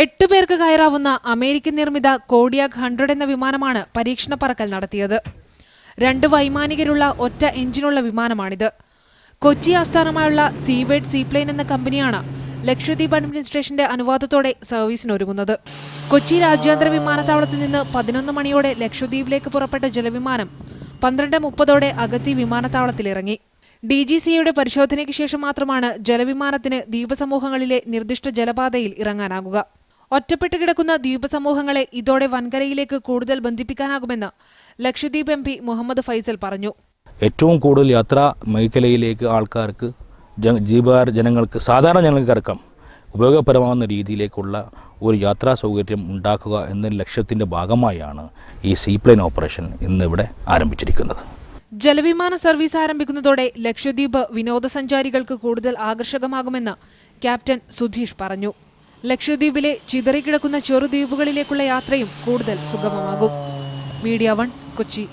8 പേർക്ക് കയറാവുന്ന അമേരിക്കൻ നിർമ്മിത കോഡിയാക് 100 എന്ന വിമാനമാണ് പരീക്ഷണ പറക്കൽ നടത്തിയത്. 2 വൈമാനികരുള്ള ഒറ്റ എഞ്ചിനുള്ള വിമാനമാണിത്. കൊച്ചി ആസ്ഥാനമായുള്ള സീവേഡ് സീപ്ലെയിൻ എന്ന കമ്പനിയാണ് ലക്ഷദ്വീപ് അഡ്മിനിസ്ട്രേഷന്റെ അനുവാദത്തോടെ സർവീസിനൊരുങ്ങുന്നത്. കൊച്ചി രാജ്യാന്തര വിമാനത്താവളത്തിൽ നിന്ന് 11 മണിയോടെ ലക്ഷദ്വീപിലേക്ക് പുറപ്പെട്ട ജലവിമാനം 12:30 അഗത്തി വിമാനത്താവളത്തിലിറങ്ങി. DGCAയുടെ പരിശോധനയ്ക്ക് ശേഷം മാത്രമാണ് ജലവിമാനത്തിന് ദ്വീപസമൂഹങ്ങളിലെ നിർദ്ദിഷ്ട ജലപാതയിൽ ഇറങ്ങാനാകുക. ഒറ്റപ്പെട്ട് കിടക്കുന്ന ദ്വീപസമൂഹങ്ങളെ ഇതോടെ വൻകരയിലേക്ക് കൂടുതൽ ബന്ധിപ്പിക്കാനാകുമെന്ന് ലക്ഷദ്വീപ് MP മുഹമ്മദ് ഫൈസൽ പറഞ്ഞു. ഏറ്റവും കൂടുതൽ യാത്രാ മേഖലയിലേക്ക് ആൾക്കാർക്ക് ജനങ്ങൾക്ക് സാധാരണ ജനങ്ങൾക്കടക്കം ഉപയോഗപ്രദമാകുന്ന രീതിയിലേക്കുള്ള ഒരു യാത്രാ സൗകര്യം ഉണ്ടാക്കുക എന്ന ലക്ഷ്യത്തിന്റെ ഭാഗമായാണ് ഈ സീപ്ലെയിൻ ഓപ്പറേഷൻ ഇന്നിവിടെ ആരംഭിച്ചിരിക്കുന്നത്. ജലവിമാന സർവീസ് ആരംഭിക്കുന്നതോടെ ലക്ഷദ്വീപ് വിനോദസഞ്ചാരികൾക്ക് കൂടുതൽ ആകർഷകമാകുമെന്ന് ക്യാപ്റ്റൻ സുധീഷ് പറഞ്ഞു. ലക്ഷദ്വീപിലെ ചിതറിക്കിടക്കുന്ന ചെറുദ്വീപുകളിലേക്കുള്ള യാത്രയും കൂടുതൽ സുഗമമാകും. മീഡിയ 1 കൊച്ചി.